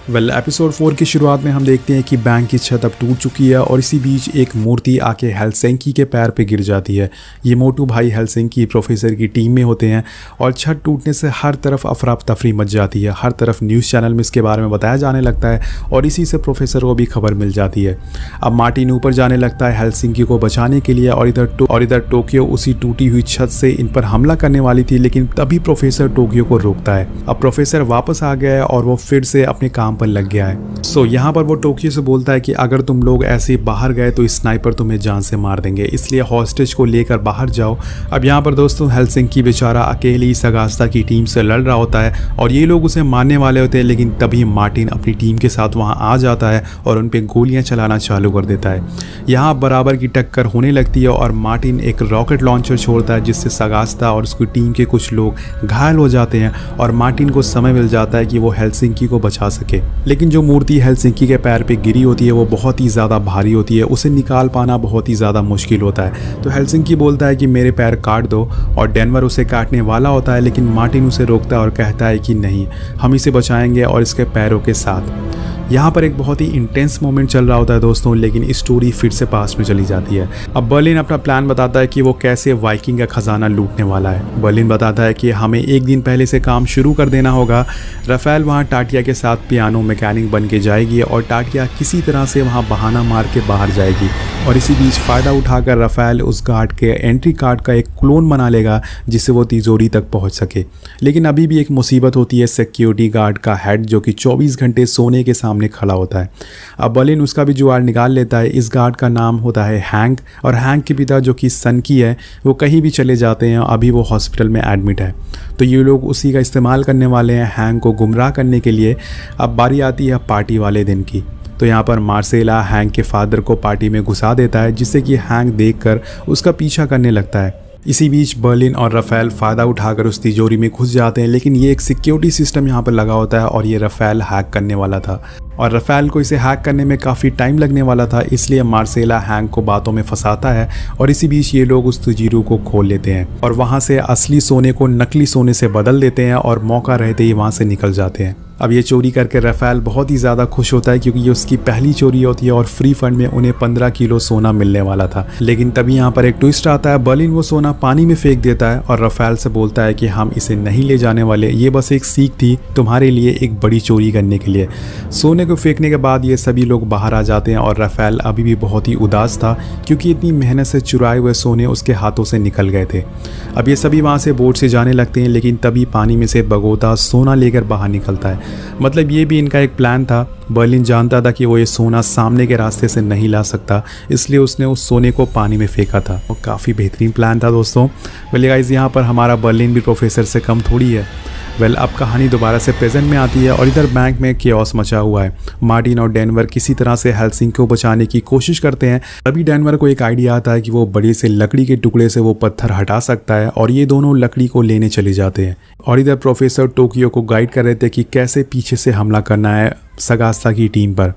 Episode 4 की शुरुआत में हम देखते हैं कि बैंक की छत अब टूट चुकी है और इसी बीच एक मूर्ति आके हेलसिंकी के पैर पे गिर जाती है। ये मोटू भाई हेलसिंकी प्रोफेसर की टीम में होते हैं और छत टूटने से हर तरफ अफरा तफरी मच जाती है। हर तरफ न्यूज़ चैनल में इसके बारे में बताया जाने लगता है और इसी से प्रोफेसर को भी खबर मिल जाती है। अब मार्टिन ऊपर जाने लगता है हेलसिंकी को बचाने के लिए और इधर टोक्यो उसी टूटी हुई छत से इन पर हमला करने वाली थी, लेकिन तभी प्रोफेसर टोक्यो को रोकता है। अब प्रोफेसर वापस आ गया है और वो फिर से अपने काम पर लग गया है। यहाँ पर वो टोक्यो से बोलता है कि अगर तुम लोग ऐसे बाहर गए तो स्नाइपर तुम्हें जान से मार देंगे, इसलिए हॉस्टेज को लेकर बाहर जाओ। अब यहाँ पर दोस्तों हेलसिंकी बेचारा अकेले ही सगास्ता की टीम से लड़ रहा होता है और ये लोग उसे मारने वाले होते हैं, लेकिन तभी मार्टिन अपनी टीम के साथ वहाँ आ जाता है और उन पर गोलियाँ चलाना चालू कर देता है। यहाँ बराबर की टक्कर होने लगती है और मार्टिन एक रॉकेट लॉन्चर छोड़ता है जिससे सगास्ता और उसकी टीम के कुछ लोग घायल हो जाते हैं और मार्टिन को समय मिल जाता है कि वो हेलसिंकी को बचा सके। लेकिन जो मूर्ति हेलसिंकी के पैर पे गिरी होती है वो बहुत ही ज़्यादा भारी होती है, उसे निकाल पाना बहुत ही ज़्यादा मुश्किल होता है। तो हेलसिंकी बोलता है कि मेरे पैर काट दो और डेनवर उसे काटने वाला होता है, लेकिन मार्टिन उसे रोकता है और कहता है कि नहीं, हम इसे बचाएंगे और इसके पैरों के साथ। यहाँ पर एक बहुत ही इंटेंस मोमेंट चल रहा होता है दोस्तों, लेकिन स्टोरी फिर से पास्ट में चली जाती है। अब बर्लिन अपना प्लान बताता है कि वो कैसे वाइकिंग का खजाना लूटने वाला है। बर्लिन बताता है कि हमें एक दिन पहले से काम शुरू कर देना होगा। राफेल वहाँ टाटिया के साथ पियानो मैकेनिक बन के जाएगी और टाटिया किसी तरह से वहाँ बहाना मार के बाहर जाएगी और इसी बीच फ़ायदा उठाकर राफेल उस गार्ड के एंट्री कार्ड का एक क्लोन बना लेगा जिससे वो तिजोरी तक पहुँच सके। लेकिन अभी भी एक मुसीबत होती है सिक्योरिटी गार्ड का हेड, जो कि 24 घंटे सोने के सामने खड़ा होता है। अब बर्लिन उसका भी जुगाड़ निकाल लेता है। इस गार्ड का नाम होता है हैंक और हैंक के पिता जो कि सनकी है वो कहीं भी चले जाते हैं, अभी वो हॉस्पिटल में एडमिट है। तो ये लोग उसी का इस्तेमाल करने वाले हैं हैंक को गुमराह करने के लिए। अब बारी आती है पार्टी वाले दिन की। तो यहाँ पर मार्सेला हैंक के फादर को पार्टी में घुसा देता है जिससे कि हैंक देखकर उसका पीछा करने लगता है। इसी बीच बर्लिन और राफेल फ़ायदा उठाकर उस तिजोरी में घुस जाते हैं, लेकिन ये एक सिक्योरिटी सिस्टम यहाँ पर लगा होता है और ये राफेल हैक करने वाला था और राफेल को इसे हैक करने में काफ़ी टाइम लगने वाला था, इसलिए मार्सेला हैंक को बातों में फंसाता है और इसी बीच ये लोग उस तिजोरी को खोल लेते हैं और वहाँ से असली सोने को नकली सोने से बदल देते हैं और मौका रहते ही वहाँ से निकल जाते हैं। अब ये चोरी करके राफेल बहुत ही ज़्यादा खुश होता है क्योंकि ये उसकी पहली चोरी होती है और फ्री फंड में उन्हें 15 किलो सोना मिलने वाला था। लेकिन तभी यहाँ पर एक ट्विस्ट आता है। बर्लिन वो सोना पानी में फेंक देता है और राफेल से बोलता है कि हम इसे नहीं ले जाने वाले, ये बस एक सीख थी तुम्हारे लिए एक बड़ी चोरी करने के लिए। सोने को फेंकने के बाद ये सभी लोग बाहर आ जाते हैं और राफेल अभी भी बहुत ही उदास था क्योंकि इतनी मेहनत से चुराए हुए सोने उसके हाथों से निकल गए थे। अब ये सभी वहाँ से बोट से जाने लगते हैं, लेकिन तभी पानी में से बगोता सोना लेकर बाहर निकलता है। मतलब ये भी इनका एक प्लान था। बर्लिन जानता था कि वो ये सोना सामने के रास्ते से नहीं ला सकता, इसलिए उसने उस सोने को पानी में फेंका था। वो काफ़ी बेहतरीन प्लान था दोस्तों। वेल गाइस, यहाँ पर हमारा बर्लिन भी प्रोफेसर से कम थोड़ी है। अब कहानी दोबारा से प्रेजेंट में आती है और इधर बैंक में केओस मचा हुआ है। मार्टिन और डेनवर किसी तरह से हेलसिंकी को बचाने की कोशिश करते हैं। तभी डेनवर को एक आइडिया आता है कि वो बड़े से लकड़ी के टुकड़े से वो पत्थर हटा सकता है और ये दोनों लकड़ी को लेने चले जाते हैं। और इधर प्रोफेसर टोक्यो को गाइड कर रहे थे कि कैसे पीछे से हमला करना है सगास्ता की टीम पर।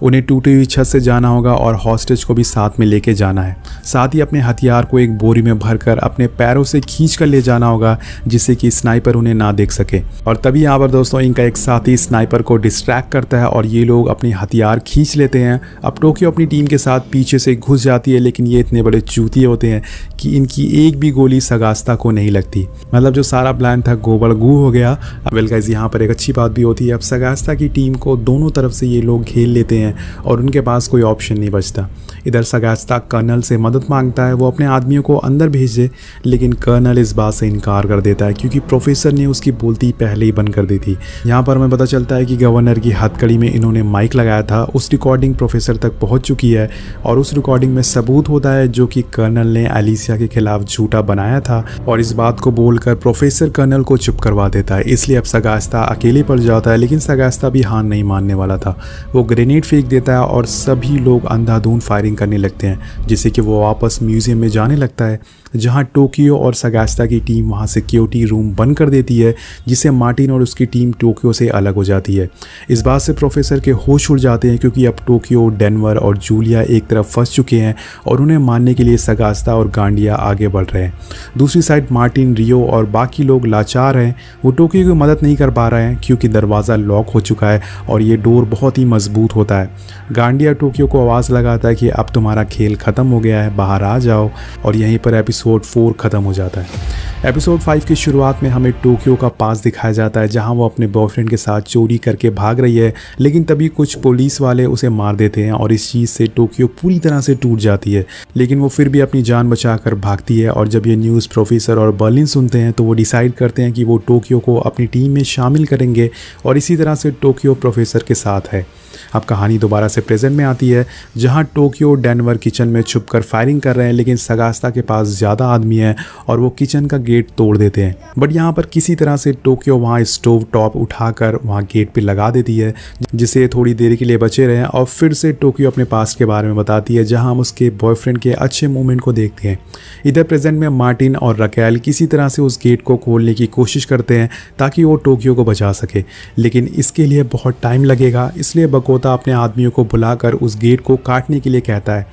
उन्हें टूटी हुई छत से जाना होगा और हॉस्टेज को भी साथ में लेके जाना है। साथ ही अपने हथियार को एक बोरी में भरकर अपने पैरों से खींच कर ले जाना होगा जिससे कि स्नाइपर उन्हें ना देख सके। और तभी यहाँ पर दोस्तों इनका एक साथी स्नाइपर को डिस्ट्रैक्ट करता है और ये लोग अपने हथियार खींच लेते हैं। अब टोक्यो अपनी टीम के साथ पीछे से घुस जाती है, लेकिन ये इतने बड़े चूतिए होते हैं कि इनकी एक भी गोली सगास्ता को नहीं लगती। मतलब जो सारा प्लान था गोबड़ गू हो गया। वेल गाइस, यहाँ पर एक अच्छी बात भी होती है। अब सगास्ता की टीम को दोनों तरफ से ये लोग घेर लेते हैं और उनके पास कोई ऑप्शन नहीं बचता। इधर सगास्ता कर्नल से मदद मांगता है वो अपने आदमियों को अंदर भेजे, लेकिन कर्नल इस बात से इनकार कर देता है क्योंकि प्रोफेसर ने उसकी बोलती पहले ही बंद कर दी थी। यहाँ पर हमें पता चलता है कि गवर्नर की हथकड़ी में इन्होंने माइक लगाया था। उस रिकॉर्डिंग प्रोफेसर तक पहुँच चुकी है और उस रिकॉर्डिंग में सबूत होता है जो कि कर्नल ने एलिसिया के खिलाफ झूठा बनाया था और इस बात को बोलकर प्रोफेसर कर्नल को चुप करवा देता है। इसलिए अब सगास्ता अकेले पड़ जाता है, लेकिन सगास्ता भी हार नहीं मानने वाला था। वो ग्रेनेड फेंक देता है और सभी लोग अंधाधुंध फायरिंग करने लगते हैं जिससे कि वो वापस म्यूजियम में जाने लगता है। जहाँ टोक्यो और सगास्ता की टीम वहाँ सिक्योरिटी रूम बंद कर देती है, जिससे मार्टिन और उसकी टीम टोक्यो से अलग हो जाती है। इस बात से प्रोफेसर के होश उड़ जाते हैं क्योंकि अब टोक्यो, डेनवर और जूलिया एक तरफ फंस चुके हैं और उन्हें मारने के लिए सगास्ता और गांडिया आगे बढ़ रहे हैं। दूसरी साइड मार्टिन, रियो और बाकी लोग लाचार हैं। वो टोक्यो की मदद नहीं कर पा रहे हैं क्योंकि दरवाज़ा लॉक हो चुका है और ये डोर बहुत ही मजबूत होता है। गांडिया टोक्यो को आवाज़ लगाता है कि अब तुम्हारा खेल ख़त्म हो गया है, बाहर आ जाओ। और यहीं पर एपिसोड 4 ख़त्म हो जाता है। एपिसोड 5 की शुरुआत में हमें टोक्यो का पास दिखाया जाता है जहां वो अपने बॉयफ्रेंड के साथ चोरी करके भाग रही है, लेकिन तभी कुछ पुलिस वाले उसे मार देते हैं और इस चीज़ से टोक्यो पूरी तरह से टूट जाती है। लेकिन वो फिर भी अपनी जान बचाकर भागती है और जब ये न्यूज़ प्रोफेसर और बर्लिन सुनते हैं तो वो डिसाइड करते हैं कि वो टोक्यो को अपनी टीम में शामिल करेंगे और इसी तरह से टोक्यो प्रोफेसर के साथ है। अब कहानी दोबारा से प्रेजेंट में आती है जहां टोक्यो डेनवर किचन में छुपकर फायरिंग कर रहे हैं, लेकिन सगास्ता के पास ज़्यादा आदमी है और वो किचन का गेट तोड़ देते हैं। बट यहाँ पर किसी तरह से टोक्यो वहाँ स्टोव टॉप उठाकर वहाँ गेट पे लगा देती है, जिससे थोड़ी देर के लिए बचे रहें और फिर से टोक्यो अपने पास के बारे में बताती है जहाँ हम उसके बॉयफ्रेंड के अच्छे मूवमेंट को देखते हैं। इधर प्रेजेंट में मार्टिन और रकेल किसी तरह से उस गेट को खोलने की कोशिश करते हैं ताकि वो टोक्यो को बचा सके, लेकिन इसके लिए बहुत टाइम लगेगा। इसलिए बकोता अपने आदमियों को बुलाकर उस गेट को काटने के लिए कहता है।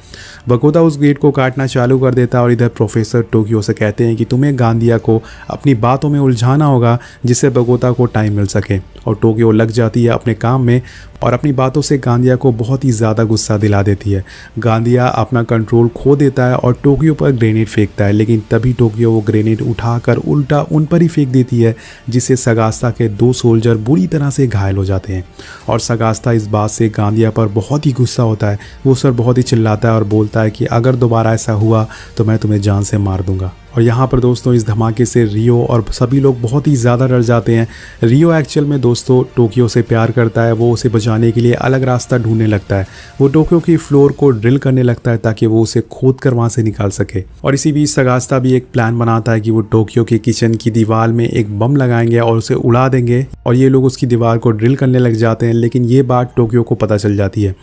बकोता उस गेट को काटना चालू कर देता है और इधर प्रोफेसर टोक्यो से कहते हैं कि तुम्हें गांडिया को अपनी बातों में उलझाना होगा जिससे बकोता को टाइम मिल सके। और टोक्यो लग जाती है अपने काम में और अपनी बातों से गांडिया को बहुत ही ज़्यादा गुस्सा दिला देती है। गांडिया अपना कंट्रोल खो देता है और टोक्यो पर ग्रेनेड फेंकता है, लेकिन तभी टोक्यो वो ग्रेनेड उठाकर उल्टा उन पर ही फेंक देती है, जिससे सगास्ता के 2 सोल्जर बुरी तरह से घायल हो जाते हैं। और सगास्ता इस बात से गांडिया पर बहुत ही गुस्सा होता है। वो उस पर बहुत ही चिल्लाता है और बोलता है कि अगर दोबारा ऐसा हुआ तो मैं तुम्हें जान से मार दूंगा। और यहाँ पर दोस्तों इस धमाके से रियो और सभी लोग बहुत ही ज़्यादा डर जाते हैं। रियो एक्चुअल में दोस्तों टोक्यो से प्यार करता है, वो उसे बचाने के लिए अलग रास्ता ढूंढने लगता है। वो टोक्यो की फ्लोर को ड्रिल करने लगता है ताकि वो उसे खोद कर वहाँ से निकाल सके। और इसी बीच सगास्ता भी एक प्लान बनाता है कि वो टोक्यो के किचन की दीवार में एक बम लगाएंगे और उसे उड़ा देंगे और ये लोग उसकी दीवार को ड्रिल करने लग जाते हैं, लेकिन ये बात टोक्यो को पता चल जाती है।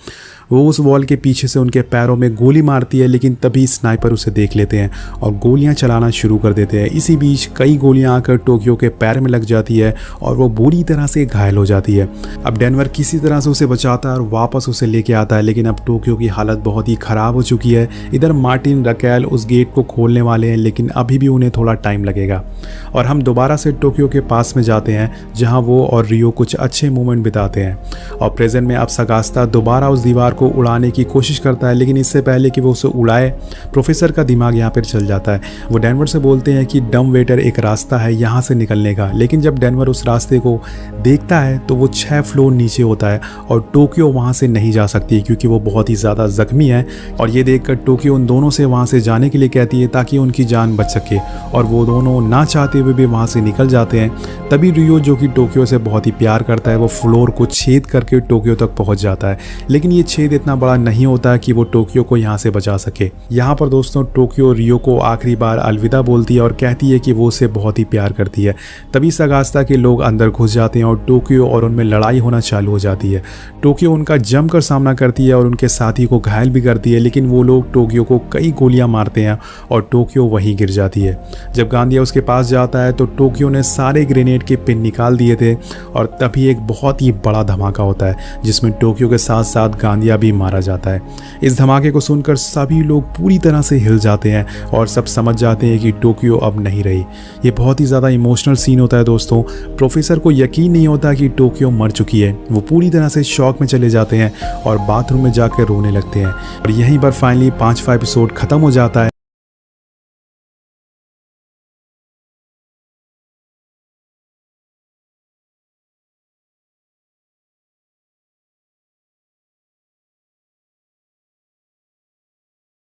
वो उस वॉल के पीछे से उनके पैरों में गोली मारती है, लेकिन तभी स्नाइपर उसे देख लेते हैं और गोलियां चलाना शुरू कर देते हैं। इसी बीच कई गोलियां आकर टोक्यो के पैर में लग जाती है और वो बुरी तरह से घायल हो जाती है। अब डेनवर किसी तरह से उसे बचाता है और वापस उसे लेके आता है, लेकिन अब टोक्यो की हालत बहुत ही ख़राब हो चुकी है। इधर मार्टिन, रकेल उस गेट को खोलने वाले हैं, लेकिन अभी भी उन्हें थोड़ा टाइम लगेगा। और हम दोबारा से टोक्यो के पास में जाते हैं जहाँ वो और रियो कुछ अच्छे मोमेंट बिताते हैं। और प्रेजेंट में अब सगास्ता दोबारा उस दीवार को उड़ाने की कोशिश करता है, लेकिन इससे पहले कि वो उसे उड़ाए प्रोफेसर का दिमाग यहाँ पर चल जाता है। वो डेनवर से बोलते हैं कि डम वेटर एक रास्ता है यहाँ से निकलने का, लेकिन जब डेनवर उस रास्ते को देखता है तो वो 6 फ्लोर नीचे होता है और टोक्यो वहाँ से नहीं जा सकती क्योंकि वो बहुत ही ज़्यादा जख्मी है। और ये देखकर टोक्यो उन दोनों से वहाँ से जाने के लिए कहती है ताकि उनकी जान बच सके, और वो दोनों ना चाहते हुए भी वहाँ से निकल जाते हैं। तभी रियो, जो कि टोक्यो से बहुत ही प्यार करता है, वो फ्लोर को छेद करके टोक्यो तक पहुँच जाता है, लेकिन ये छेद इतना बड़ा नहीं होता कि वो टोक्यो को यहाँ से बचा सके। यहाँ पर दोस्तों टोक्यो रियो को आखिरी बार अलविदा बोलती है और कहती है कि वो उसे बहुत ही प्यार करती है। तभी सगास्ता के लोग अंदर घुस जाते हैं और टोक्यो और उनमें लड़ाई होना चालू हो जाती है। टोक्यो उनका जमकर सामना करती है और उनके साथी को घायल भी करती है, लेकिन वो लोग टोक्यो को कई गोलियां मारते हैं और टोक्यो वहीं गिर जाती है। जब गांडिया उसके पास जाता है तो टोक्यो ने सारे ग्रेनेड के पिन निकाल दिए थे और तभी एक बहुत ही बड़ा धमाका होता है जिसमें टोक्यो के साथ साथ गांडिया भी मारा जाता है। इस धमाके को सुनकर सभी लोग पूरी तरह से हिल जाते हैं और सब समझ जाते हैं कि टोक्यो अब नहीं रही। ये बहुत ही ज़्यादा इमोशनल सीन होता है दोस्तों। प्रोफेसर को यकीन नहीं होता कि टोक्यो मर चुकी है। वो पूरी तरह से शॉक में चले जाते हैं और बाथरूम में जाकर रोने लगते हैं। और यहीं पर फाइनली 5वां एपिसोड ख़त्म हो जाता है।